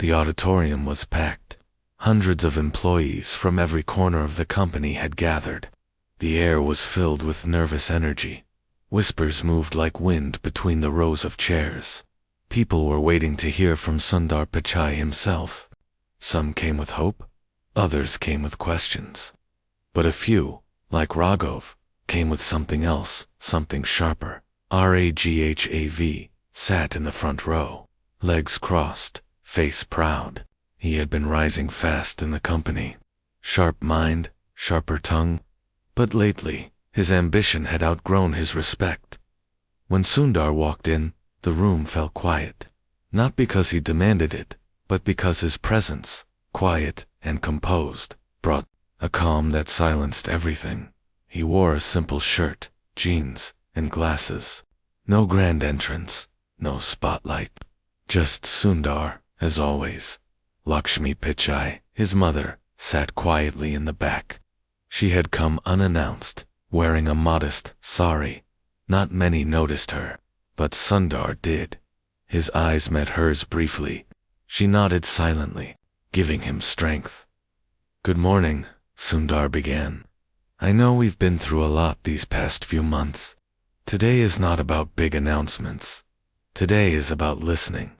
The auditorium was packed. Hundreds of employees from every corner of the company had gathered. The air was filled with nervous energy. Whispers moved like wind between the rows of chairs. People were waiting to hear from Sundar Pichai himself. Some came with hope, others came with questions. But a few, like Raghav, came with something else, something sharper. Raghav sat in the front row, legs crossed, face proud. He had been rising fast in the company. Sharp mind, sharper tongue. But lately, his ambition had outgrown his respect. When Sundar walked in, the room fell quiet. Not because he demanded it, but because his presence, quiet and composed, brought a calm that silenced everything. He wore a simple shirt, jeans, and glasses. No grand entrance, no spotlight. Just Sundar, as always. Lakshmi Pichai, his mother, sat quietly in the back. She had come unannounced, wearing a modest sari. Not many noticed her, but Sundar did. His eyes met hers briefly. She nodded silently, giving him strength. "Good morning," Sundar began. "I know we've been through a lot these past few months. Today is not about big announcements. Today is about listening.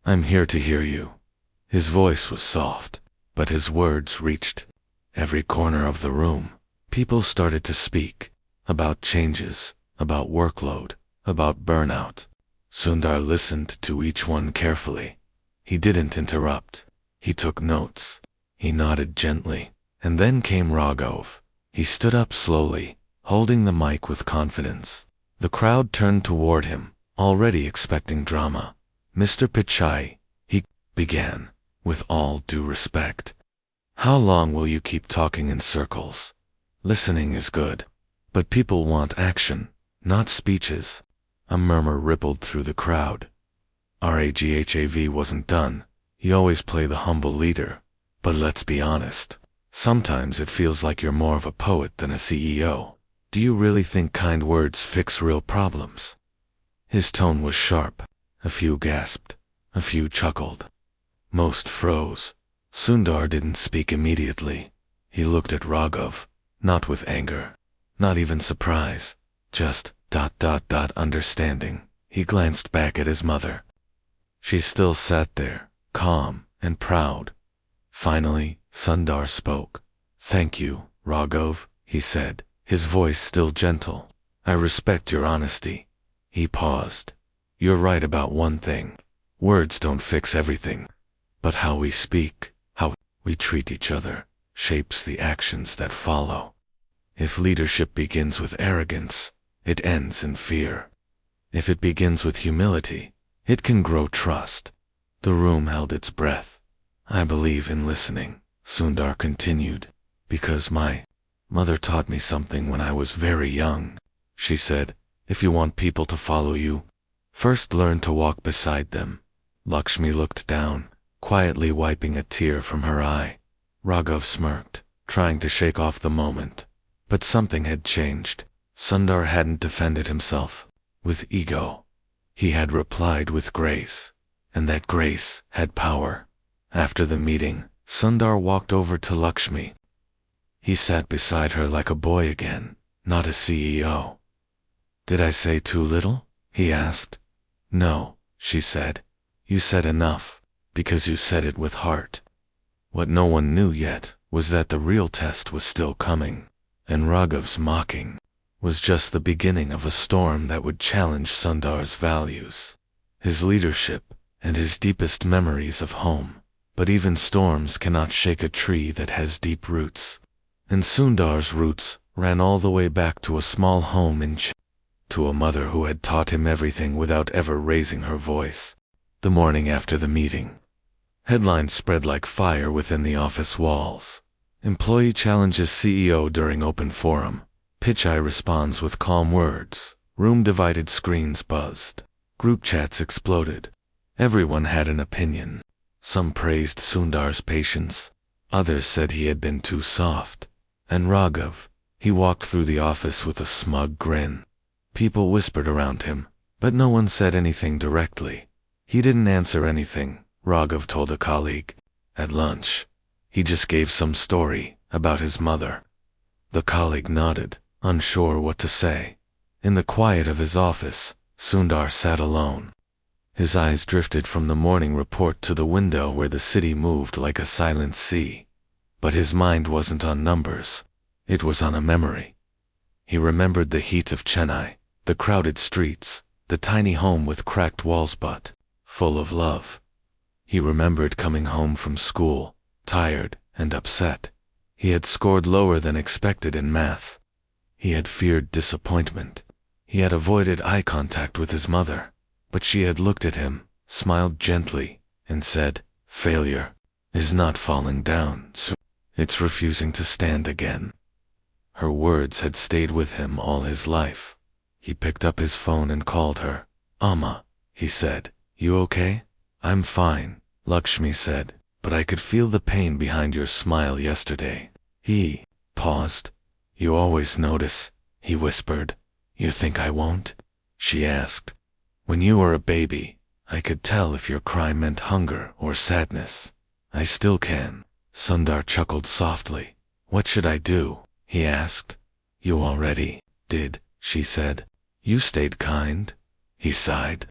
I'm here to hear you." His voice was soft, but his words reached every corner of the room. People started to speak about changes, about workload, about burnout. Sundar listened to each one carefully. He didn't interrupt. He took notes. He nodded gently. And then came Raghav. He stood up slowly, holding the mic with confidence. The crowd turned toward him, already expecting drama. "Mr. Pichai," he began, with all due respect. "How long will you keep talking in circles? Listening is good, but people want action, not speeches." A murmur rippled through the crowd. Raghav wasn't done. He always played the humble leader. "But let's be honest. Sometimes it feels like you're more of a poet than a CEO. Do you really think kind words fix real problems?" His tone was sharp. A few gasped. A few chuckled. Most froze. Sundar didn't speak immediately. He looked at Raghav, not with anger, not even surprise, just understanding. He glanced back at his mother. She still sat there, calm and proud. Finally, Sundar spoke. "Thank you, Raghav," he said, his voice still gentle. "I respect your honesty." He paused. "You're right about one thing. Words don't fix everything. But how we speak, how we treat each other, shapes the actions that follow. If leadership begins with arrogance, it ends in fear. If it begins with humility, it can grow trust." The room held its breath. "I believe in listening," Sundar continued, "because my mother taught me something when I was very young. She said, if you want people to follow you, first learn to walk beside them." Lakshmi looked down, quietly wiping a tear from her eye. Raghav smirked, trying to shake off the moment. But something had changed. Sundar hadn't defended himself with ego. He had replied with grace, and that grace had power. After the meeting, Sundar walked over to Lakshmi. He sat beside her like a boy again, not a CEO. "Did I say too little?" he asked. "No," she said. "You said enough, because you said it with heart." What no one knew yet was that the real test was still coming, and Raghav's mocking was just the beginning of a storm that would challenge Sundar's values, his leadership, and his deepest memories of home. But even storms cannot shake a tree that has deep roots. And Sundar's roots ran all the way back to a small home in to a mother who had taught him everything without ever raising her voice. The morning after the meeting, headlines spread like fire within the office walls. Employee challenges CEO during open forum. Pichai responds with calm words. Room divided, screens buzzed. Group chats exploded. Everyone had an opinion. Some praised Sundar's patience. Others said he had been too soft. And Raghav, he walked through the office with a smug grin. People whispered around him, but no one said anything directly. He didn't answer anything, Raghav told a colleague. At lunch, he just gave some story about his mother. The colleague nodded, unsure what to say. In the quiet of his office, Sundar sat alone. His eyes drifted from the morning report to the window where the city moved like a silent sea. But his mind wasn't on numbers. It was on a memory. He remembered the heat of Chennai, the crowded streets, the tiny home with cracked walls but full of love. He remembered coming home from school, tired and upset. He had scored lower than expected in math. He had feared disappointment. He had avoided eye contact with his mother, but she had looked at him, smiled gently, and said, "Failure is not falling down, so it's refusing to stand again." Her words had stayed with him all his life. He picked up his phone and called her. "Amma," he said, "you okay?" "I'm fine," Lakshmi said, "but I could feel the pain behind your smile yesterday." He paused. "You always notice," he whispered. "You think I won't?" she asked. "When you were a baby, I could tell if your cry meant hunger or sadness. I still can." Sundar chuckled softly. "What should I do?" he asked. "You already did," she said. "You stayed kind." He sighed.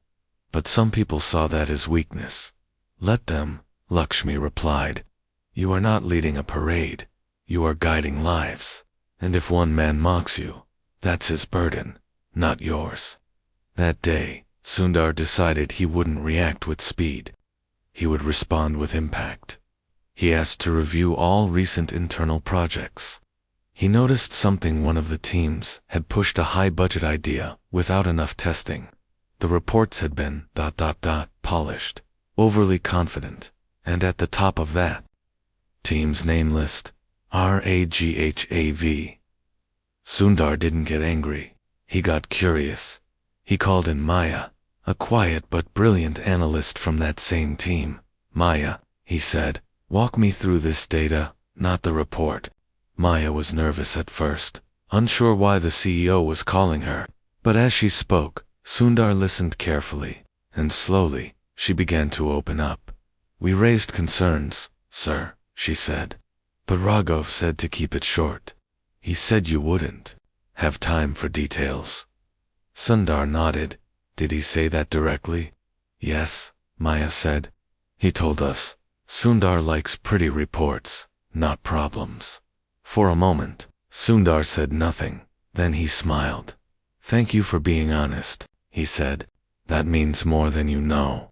"But some people saw that as weakness." "Let them," Lakshmi replied. "You are not leading a parade. You are guiding lives. And if one man mocks you, that's his burden, not yours." That day, Sundar decided he wouldn't react with speed. He would respond with impact. He asked to review all recent internal projects. He noticed something: one of the teams had pushed a high-budget idea without enough testing. The reports had been ... polished, overly confident, and at the top of that team's name list, RAGHAV. Sundar didn't get angry. He got curious. He called in Maya, a quiet but brilliant analyst from that same team. "Maya," he said, "walk me through this data, not the report." Maya was nervous at first, unsure why the CEO was calling her. But as she spoke, Sundar listened carefully, and slowly, she began to open up. "We raised concerns, sir," she said. "But Raghav said to keep it short. He said you wouldn't have time for details." Sundar nodded. "Did he say that directly?" "Yes," Maya said. "He told us Sundar likes pretty reports, not problems." For a moment, Sundar said nothing. Then he smiled. "Thank you for being honest," he said. "That means more than you know."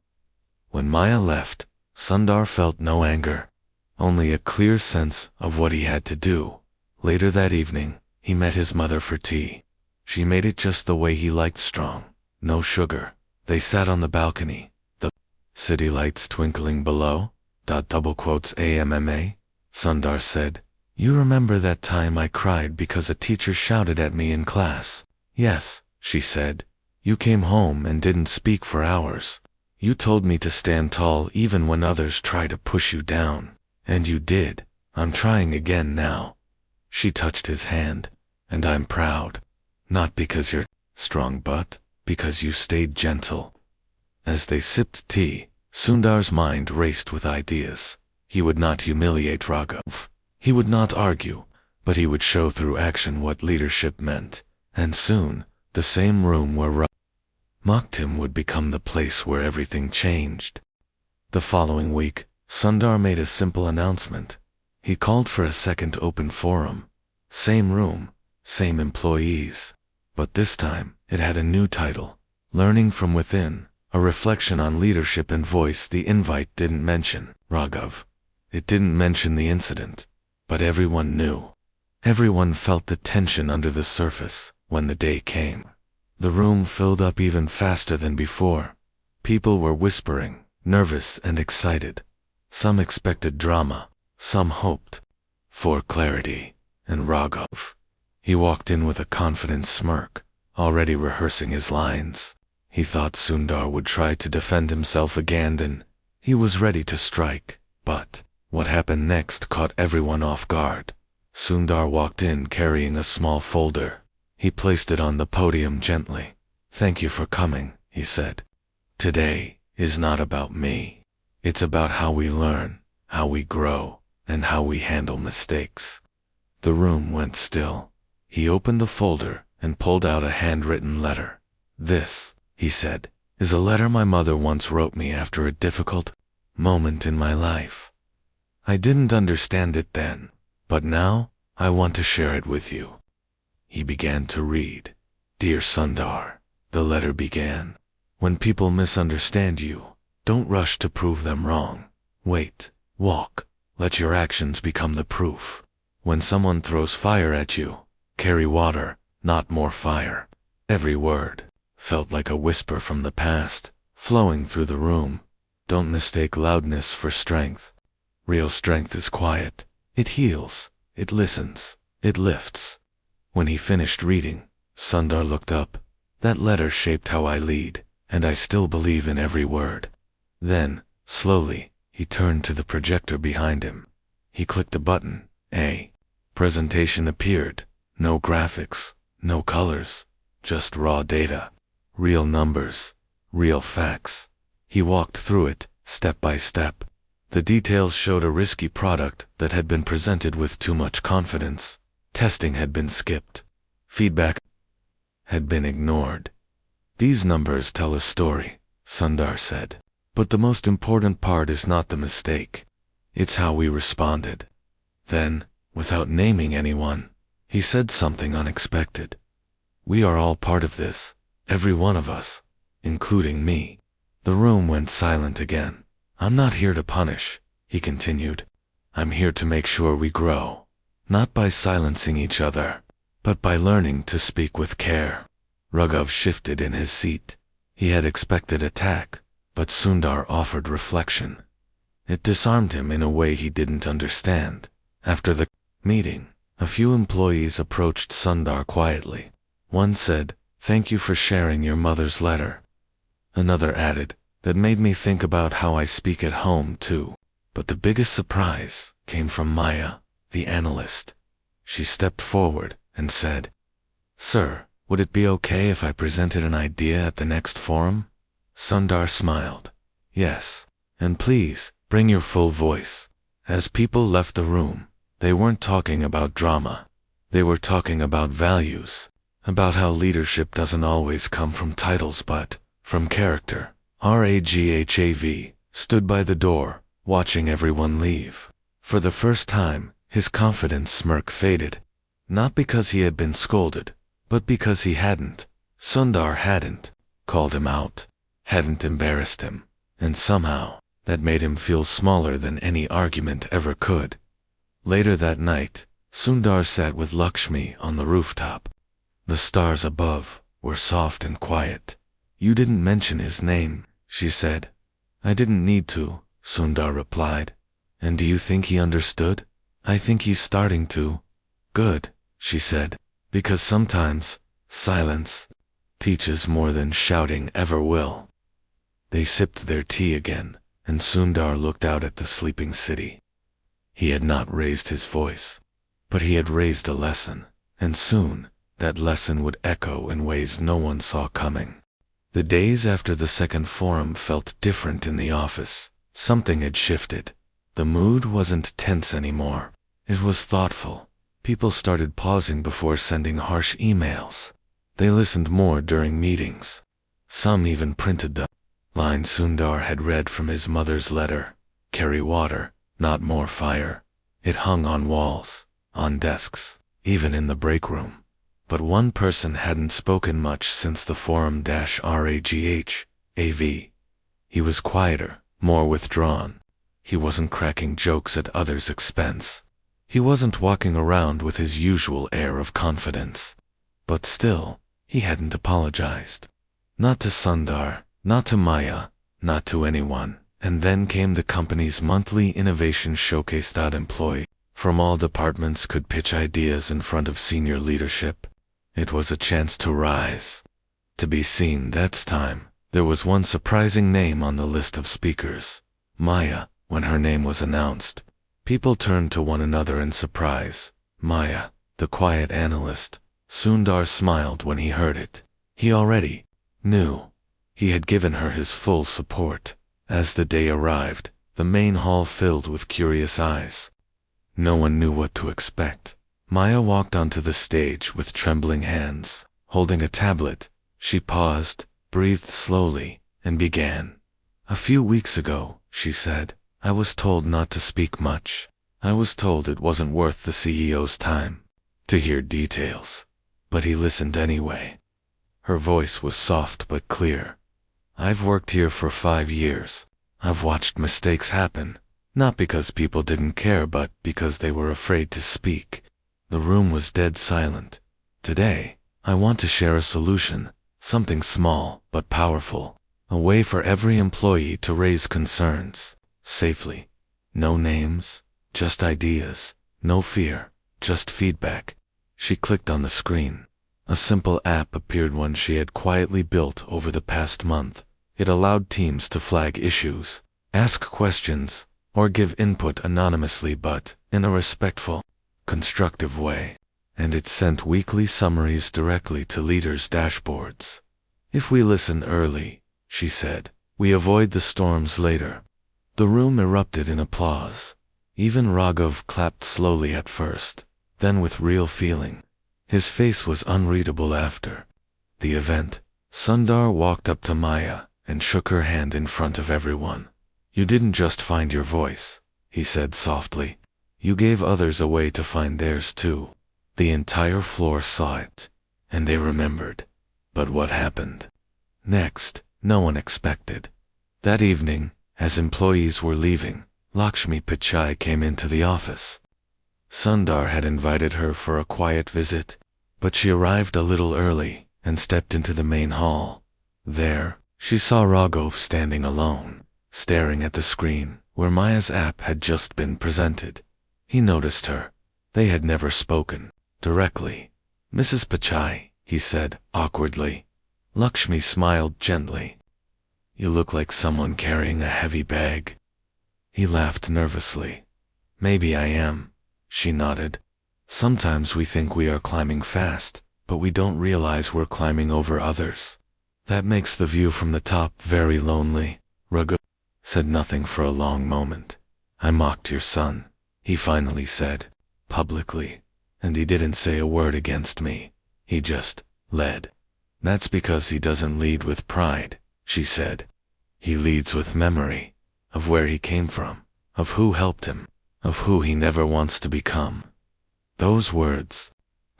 When Maya left, Sundar felt no anger, only a clear sense of what he had to do. Later that evening, he met his mother for tea. She made it just the way he liked: strong, no sugar. They sat on the balcony, the city lights twinkling below. AMMA, Sundar said, "You remember that time I cried because a teacher shouted at me in class?" "Yes," she said. "You came home and didn't speak for hours. You told me to stand tall even when others try to push you down. And you did. I'm trying again now." She touched his hand. "And I'm proud. Not because you're strong but because you stayed gentle." As they sipped tea, Sundar's mind raced with ideas. He would not humiliate Raghav. He would not argue, but he would show through action what leadership meant. And soon, the same room where Raghav mocked him would become the place where everything changed. The following week, Sundar made a simple announcement. He called for a second open forum. Same room, same employees. But this time, it had a new title: Learning from Within, a reflection on leadership and voice. The invite didn't mention Raghav. It didn't mention the incident. But everyone knew. Everyone felt the tension under the surface when the day came. The room filled up even faster than before. People were whispering, nervous and excited. Some expected drama, some hoped for clarity. And Raghav, he walked in with a confident smirk, already rehearsing his lines. He thought Sundar would try to defend himself again, and he was ready to strike. But what happened next caught everyone off guard. Sundar walked in carrying a small folder. He placed it on the podium gently. "Thank you for coming," he said. "Today is not about me. It's about how we learn, how we grow, and how we handle mistakes. The room went still. He opened the folder and pulled out a handwritten letter. "This," he said, "is a letter my mother once wrote me after a difficult moment in my life. I didn't understand it then, but now I want to share it with you." He began to read. "Dear Sundar," the letter began, "when people misunderstand you, don't rush to prove them wrong. Wait, walk, let your actions become the proof. When someone throws fire at you, carry water, not more fire." Every word felt like a whisper from the past, flowing through the room. Don't mistake loudness for strength. Real strength is quiet. It heals, it listens, it lifts. When he finished reading, Sundar looked up. "That letter shaped how I lead, and I still believe in every word." Then, slowly, he turned to the projector behind him. He clicked a button. A presentation appeared. No graphics, no colors, just raw data. Real numbers, real facts. He walked through it, step by step. The details showed a risky product that had been presented with too much confidence. Testing had been skipped. Feedback had been ignored. "These numbers tell a story," Sundar said. "But the most important part is not the mistake. It's how we responded." Then, without naming anyone, he said something unexpected. "We are all part of this, every one of us, including me." The room went silent again. "I'm not here to punish," he continued. "I'm here to make sure we grow. Not by silencing each other, but by learning to speak with care." Raghav shifted in his seat. He had expected attack, but Sundar offered reflection. It disarmed him in a way he didn't understand. After the meeting, a few employees approached Sundar quietly. One said, "Thank you for sharing your mother's letter." Another added, "That made me think about how I speak at home too." But the biggest surprise came from Maya, the analyst. She stepped forward and said, "Sir, would it be okay if I presented an idea at the next forum?" Sundar smiled. "Yes, and please, bring your full voice." As people left the room, they weren't talking about drama. They were talking about values, about how leadership doesn't always come from titles but from character. Raghav stood by the door, watching everyone leave. For the first time, his confident smirk faded. Not because he had been scolded, but because he hadn't. Sundar hadn't called him out, hadn't embarrassed him, and somehow, that made him feel smaller than any argument ever could. Later that night, Sundar sat with Lakshmi on the rooftop. The stars above were soft and quiet. "You didn't mention his name," she said. "I didn't need to," Sundar replied. "And do you think he understood?" "I think he's starting to." "Good," she said, "because sometimes silence teaches more than shouting ever will." They sipped their tea again, and Sundar looked out at the sleeping city. He had not raised his voice, but he had raised a lesson, and soon that lesson would echo in ways no one saw coming. The days after the second forum felt different in the office. Something had shifted. The mood wasn't tense anymore. It was thoughtful. People started pausing before sending harsh emails. They listened more during meetings. Some even printed the line Sundar had read from his mother's letter, "Carry water, not more fire." It hung on walls, on desks, even in the break room. But one person hadn't spoken much since the forum-Raghav. He was quieter, more withdrawn. He wasn't cracking jokes at others' expense. He wasn't walking around with his usual air of confidence. But still, he hadn't apologized. Not to Sundar, not to Maya, not to anyone. And then came the company's monthly innovation showcase. Employee from all departments could pitch ideas in front of senior leadership. It was a chance to rise, to be seen. That's time. There was one surprising name on the list of speakers. Maya. When her name was announced, people turned to one another in surprise. Maya, the quiet analyst. Sundar smiled when he heard it. He already knew. He had given her his full support. As the day arrived, the main hall filled with curious eyes. No one knew what to expect. Maya walked onto the stage with trembling hands, holding a tablet. She paused, breathed slowly, and began. "A few weeks ago," she said, "I was told not to speak much. I was told it wasn't worth the CEO's time to hear details. But he listened anyway." Her voice was soft but clear. "I've worked here for 5 years. I've watched mistakes happen, not because people didn't care but because they were afraid to speak." The room was dead silent. "Today, I want to share a solution, something small but powerful. A way for every employee to raise concerns, safely. No names, just ideas. No fear, just feedback." She clicked on the screen. A simple app appeared, one she had quietly built over the past month. It allowed teams to flag issues, ask questions, or give input anonymously but in a respectful, constructive way. And it sent weekly summaries directly to leaders' dashboards. "If we listen early," she said, "we avoid the storms later." The room erupted in applause. Even Raghav clapped slowly at first, then with real feeling. His face was unreadable after the event. Sundar walked up to Maya and shook her hand in front of everyone. "You didn't just find your voice," he said softly. "You gave others a way to find theirs too." The entire floor saw it, and they remembered. But what happened next, no one expected. That evening, as employees were leaving, Lakshmi Pichai came into the office. Sundar had invited her for a quiet visit, but she arrived a little early and stepped into the main hall. There, she saw Raghav standing alone, staring at the screen where Maya's app had just been presented. He noticed her. They had never spoken directly. "Mrs. Pichai," he said awkwardly. Lakshmi smiled gently. "You look like someone carrying a heavy bag." He laughed nervously. "Maybe I am," she nodded. "Sometimes we think we are climbing fast, but we don't realize we're climbing over others. That makes the view from the top very lonely." Raghav said nothing for a long moment. "I mocked your son," he finally said, publicly. "And he didn't say a word against me. He just led." "That's because he doesn't lead with pride," she said. "He leads with memory, of where he came from, of who helped him, of who he never wants to become." Those words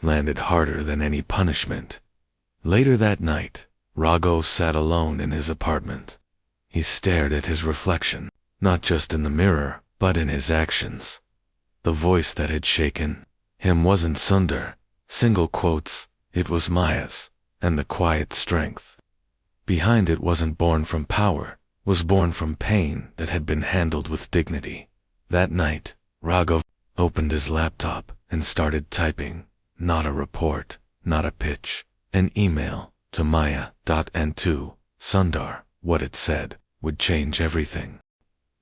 landed harder than any punishment. Later that night, Raghav sat alone in his apartment. He stared at his reflection, not just in the mirror, but in his actions. The voice that had shaken him wasn't Sundar, single quotes, it was Maya's, and the quiet strength behind it wasn't born from power, was born from pain that had been handled with dignity. That night, Raghav opened his laptop and started typing, not a report, not a pitch, an email to Maya. And to Sundar. What it said would change everything.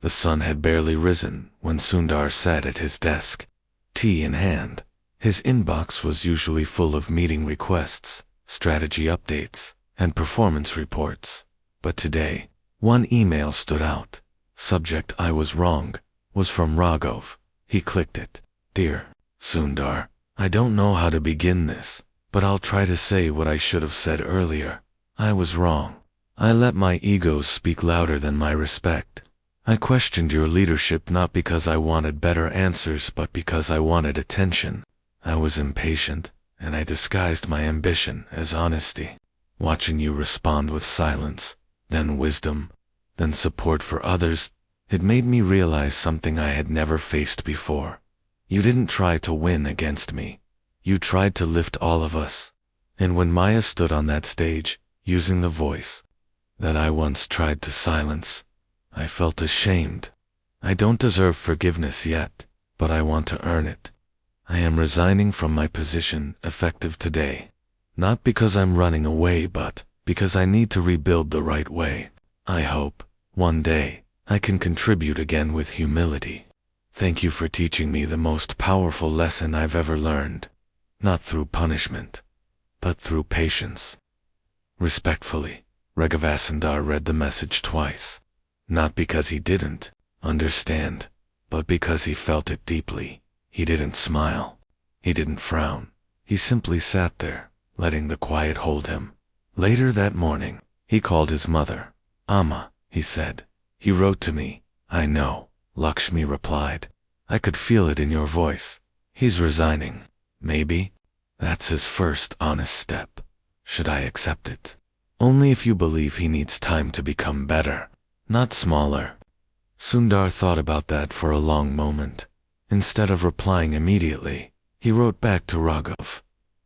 The sun had barely risen when Sundar sat at his desk, tea in hand. His inbox was usually full of meeting requests, strategy updates, and performance reports. But today, one email stood out. Subject: "I was wrong," was from Raghav. He clicked it. "Dear Sundar, I don't know how to begin this, but I'll try to say what I should have said earlier. I was wrong. I let my ego speak louder than my respect. I questioned your leadership not because I wanted better answers but because I wanted attention. I was impatient, and I disguised my ambition as honesty. Watching you respond with silence, then wisdom, then support for others, it made me realize something I had never faced before. You didn't try to win against me. You tried to lift all of us." And when Maya stood on that stage, using the voice that I once tried to silence, I felt ashamed. I don't deserve forgiveness yet, but I want to earn it. I am resigning from my position, effective today. Not because I'm running away, but because I need to rebuild the right way. I hope, one day, I can contribute again with humility. Thank you for teaching me the most powerful lesson I've ever learned. Not through punishment, but through patience. Respectfully, Raghavasundar read the message twice. Not because he didn't understand, but because he felt it deeply. He didn't smile. He didn't frown. He simply sat there, letting the quiet hold him. Later that morning, he called his mother. "Amma," he said. "He wrote to me." "I know," Lakshmi replied. "I could feel it in your voice. He's resigning. Maybe that's his first honest step. Should I accept it? Only if you believe he needs time to become better, not smaller." Sundar thought about that for a long moment. Instead of replying immediately, he wrote back to Raghav.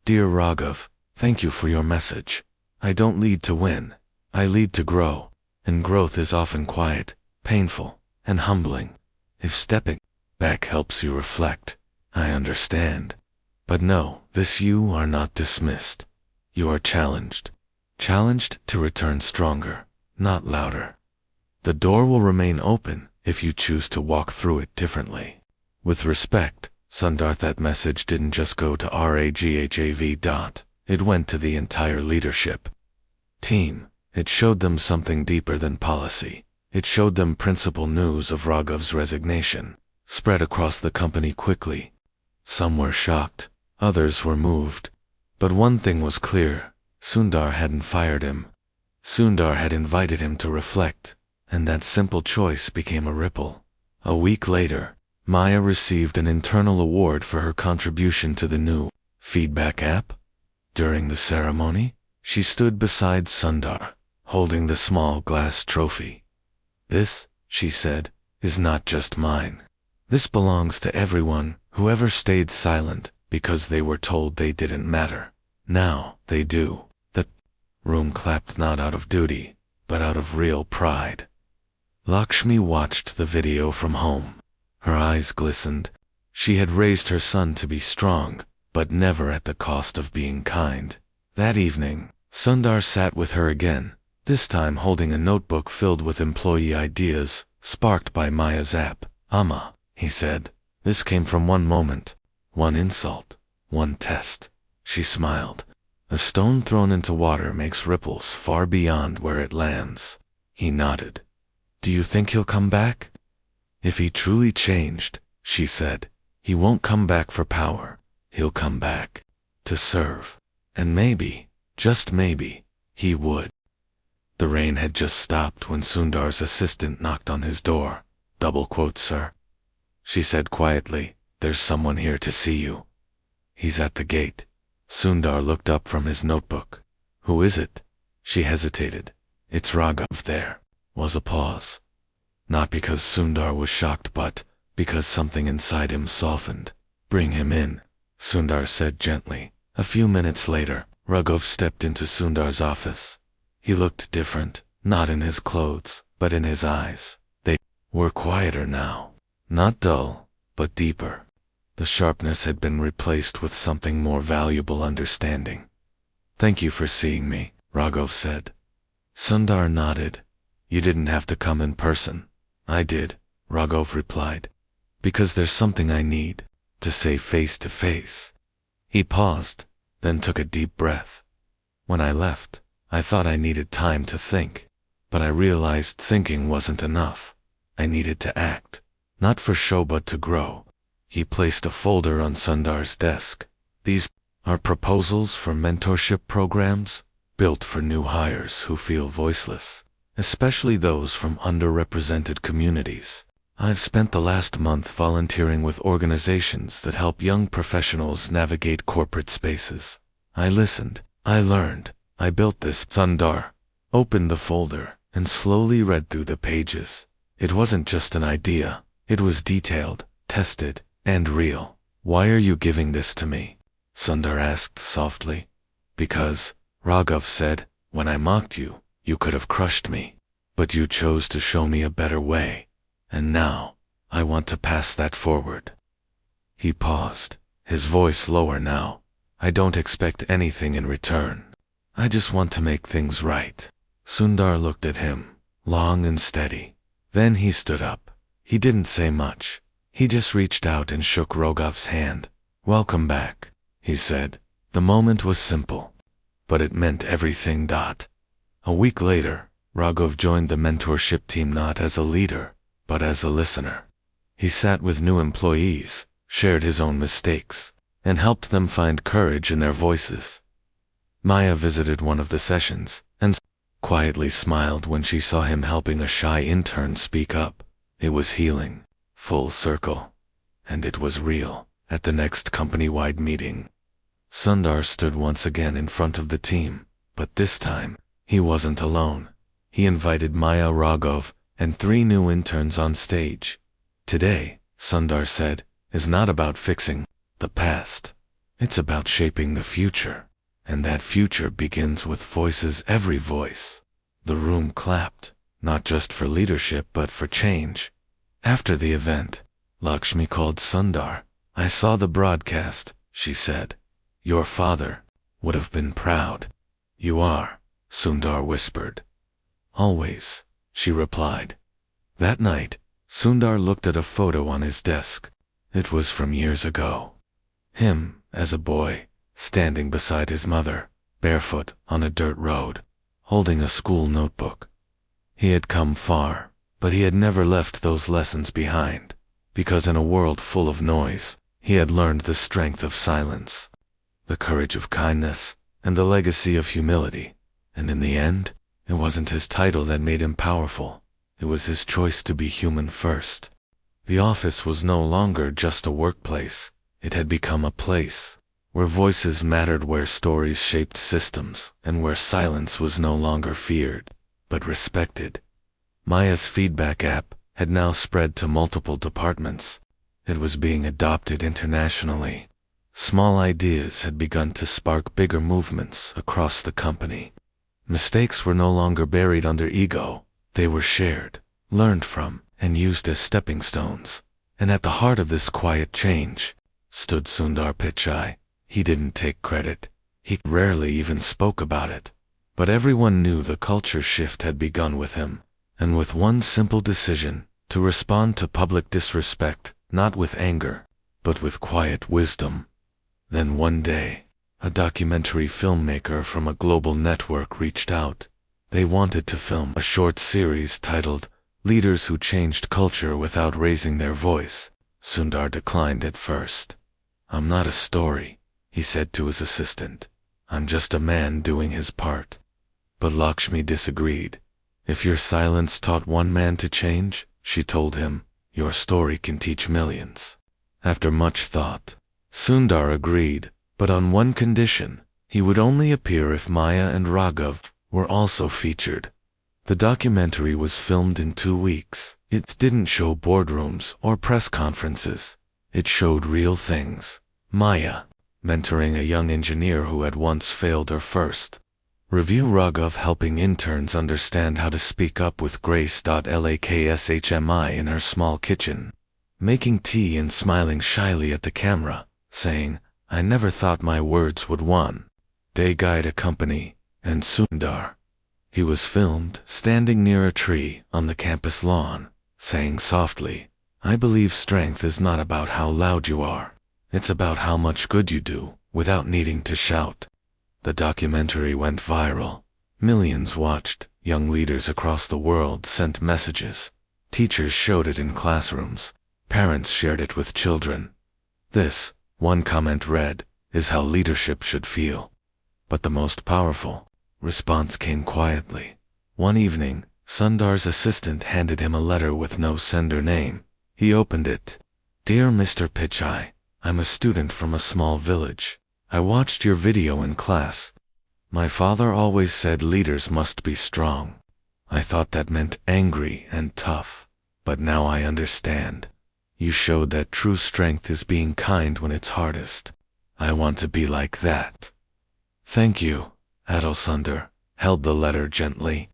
"Dear Raghav, thank you for your message. I don't lead to win. I lead to grow, and growth is often quiet, painful, and humbling. If stepping back helps you reflect, I understand. But know this: you are not dismissed. You are challenged. Challenged to return stronger, not louder. The door will remain open if you choose to walk through it differently." With respect, Sundar, that message didn't just go to Raghav. It went to the entire leadership team. It showed them something deeper than policy. It showed them principal. News of Raghav's resignation spread across the company quickly. Some were shocked, others were moved. But one thing was clear: Sundar hadn't fired him. Sundar had invited him to reflect, and that simple choice became a ripple. A week later, Maya received an internal award for her contribution to the new feedback app. During the ceremony, she stood beside Sundar, holding the small glass trophy. "This," she said, "is not just mine. This belongs to everyone who ever stayed silent because they were told they didn't matter. Now they do." The room clapped, not out of duty, but out of real pride. Lakshmi watched the video from home. Her eyes glistened. She had raised her son to be strong, but never at the cost of being kind. That evening, Sundar sat with her again, this time holding a notebook filled with employee ideas, sparked by Maya's app. "Amma," he said, "this came from one moment, one insult, one test." She smiled. "A stone thrown into water makes ripples far beyond where it lands." He nodded. "Do you think he'll come back?" "If he truly changed," she said, "he won't come back for power. He'll come back to serve. And maybe, just maybe, he would." The rain had just stopped when Sundar's assistant knocked on his door. "Double quote, sir," she said quietly. "There's someone here to see you." "He's at the gate." Sundar looked up from his notebook. "Who is it?" She hesitated. "It's Raghav." There was a pause. Not because Sundar was shocked, but because something inside him softened. "Bring him in," Sundar said gently. A few minutes later, Raghav stepped into Sundar's office. He looked different, not in his clothes, but in his eyes. They were quieter now. Not dull, but deeper. The sharpness had been replaced with something more valuable: understanding. "Thank you for seeing me," Raghav said. Sundar nodded. "You didn't have to come in person." "I did," Raghav replied, "because there's something I need to say face to face." He paused, then took a deep breath. "When I left, I thought I needed time to think, but I realized thinking wasn't enough. I needed to act, not for show but to grow." He placed a folder on Sundar's desk. "These are proposals for mentorship programs built for new hires who feel voiceless, especially those from underrepresented communities. I've spent the last month volunteering with organizations that help young professionals navigate corporate spaces. I listened, I learned, I built this." Sundar opened the folder and slowly read through the pages. It wasn't just an idea. It was detailed, tested, and real. "Why are you giving this to me?" Sundar asked softly. "Because," Raghav said, "when I mocked you, you could have crushed me. But you chose to show me a better way. And now, I want to pass that forward." He paused, his voice lower now. "I don't expect anything in return. I just want to make things right." Sundar looked at him, long and steady. Then he stood up. He didn't say much. He just reached out and shook Raghav's hand. "Welcome back," he said. The moment was simple, but it meant everything. A week later, Raghav joined the mentorship team not as a leader, but as a listener. He sat with new employees, shared his own mistakes, and helped them find courage in their voices. Maya visited one of the sessions, and quietly smiled when she saw him helping a shy intern speak up. It was healing, full circle. And it was real. At the next company-wide meeting, Sundar stood once again in front of the team, but this time, he wasn't alone. He invited Maya, Raghav, and 3 new interns on stage. Today, Sundar said, is not about fixing the past. It's about shaping the future. And that future begins with voices, every voice. The room clapped, not just for leadership but for change. After the event, Lakshmi called Sundar. I saw the broadcast, she said. Your father would have been proud. You are, Sundar whispered. Always, she replied. That night, Sundar looked at a photo on his desk. It was from years ago. Him, as a boy, standing beside his mother, barefoot on a dirt road, holding a school notebook. He had come far, but he had never left those lessons behind, because in a world full of noise, he had learned the strength of silence, the courage of kindness, and the legacy of humility. And in the end, it wasn't his title that made him powerful. It was his choice to be human first. The office was no longer just a workplace. It had become a place where voices mattered, where stories shaped systems, and where silence was no longer feared, but respected. Maya's feedback app had now spread to multiple departments. It was being adopted internationally. Small ideas had begun to spark bigger movements across the company. Mistakes were no longer buried under ego. They were shared, learned from, and used as stepping stones. And at the heart of this quiet change stood Sundar Pichai. He didn't take credit. He rarely even spoke about it. But everyone knew the culture shift had begun with him, and with one simple decision, to respond to public disrespect, not with anger, but with quiet wisdom. Then one day, a documentary filmmaker from a global network reached out. They wanted to film a short series titled Leaders Who Changed Culture Without Raising Their Voice. Sundar declined at first. I'm not a story, he said to his assistant. I'm just a man doing his part. But Lakshmi disagreed. If your silence taught one man to change, she told him, your story can teach millions. After much thought, Sundar agreed, but on one condition. He would only appear if Maya and Raghav were also featured. The documentary was filmed in 2 weeks. It didn't show boardrooms or press conferences. It showed real things. Maya, mentoring a young engineer who had once failed her first review. Raghav helping interns understand how to speak up with grace. Lakshmi in her small kitchen, making tea and smiling shyly at the camera, saying, I never thought my words would one day guide a company. And Sundar. He was filmed standing near a tree on the campus lawn, saying softly, I believe strength is not about how loud you are. It's about how much good you do, without needing to shout. The documentary went viral. Millions watched. Young leaders across the world sent messages. Teachers showed it in classrooms. Parents shared it with children. This, one comment read, is how leadership should feel. But the most powerful response came quietly. One evening, Sundar's assistant handed him a letter with no sender name. He opened it. Dear Mr. Pichai, I'm a student from a small village. I watched your video in class. My father always said leaders must be strong. I thought that meant angry and tough. But now I understand. You showed that true strength is being kind when it's hardest. I want to be like that. Thank you. Sundar held the letter gently.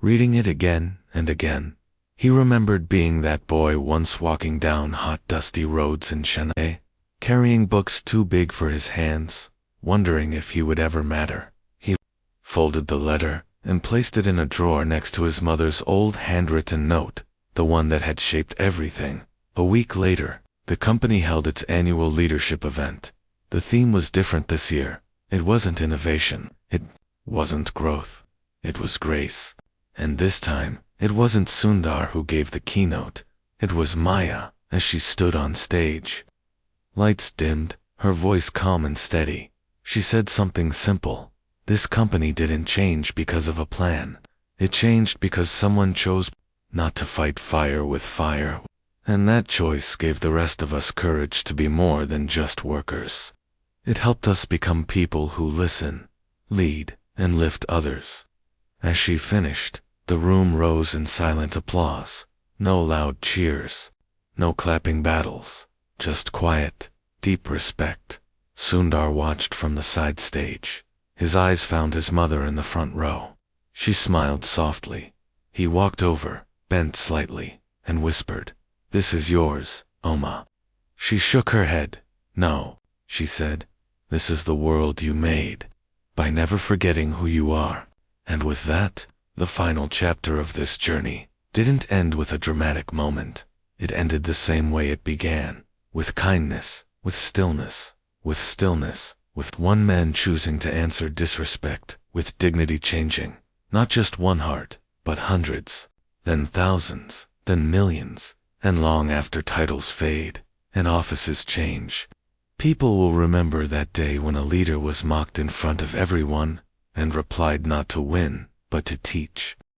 Reading it again and again, he remembered being that boy once walking down hot dusty roads in Chennai, carrying books too big for his hands, wondering if he would ever matter. He folded the letter and placed it in a drawer next to his mother's old handwritten note, the one that had shaped everything. A week later, the company held its annual leadership event. The theme was different this year. It wasn't innovation. It wasn't growth. It was grace. And this time, it wasn't Sundar who gave the keynote. It was Maya, as she stood on stage. Lights dimmed, her voice calm and steady. She said something simple. This company didn't change because of a plan. It changed because someone chose not to fight fire with fire. And that choice gave the rest of us courage to be more than just workers. It helped us become people who listen, lead, and lift others. As she finished, the room rose in silent applause. No loud cheers. No clapping battles. Just quiet, deep respect. Sundar watched from the side stage. His eyes found his mother in the front row. She smiled softly. He walked over, bent slightly, and whispered, "This is yours, Oma." She shook her head. "No," she said, "this is the world you made, by never forgetting who you are." And with that, the final chapter of this journey didn't end with a dramatic moment. It ended the same way it began, with kindness, with stillness, with one man choosing to answer disrespect, with dignity changing, not just one heart, but hundreds, then thousands, then millions, and long after titles fade and offices change, people will remember that day when a leader was mocked in front of everyone and replied not to win, but to teach.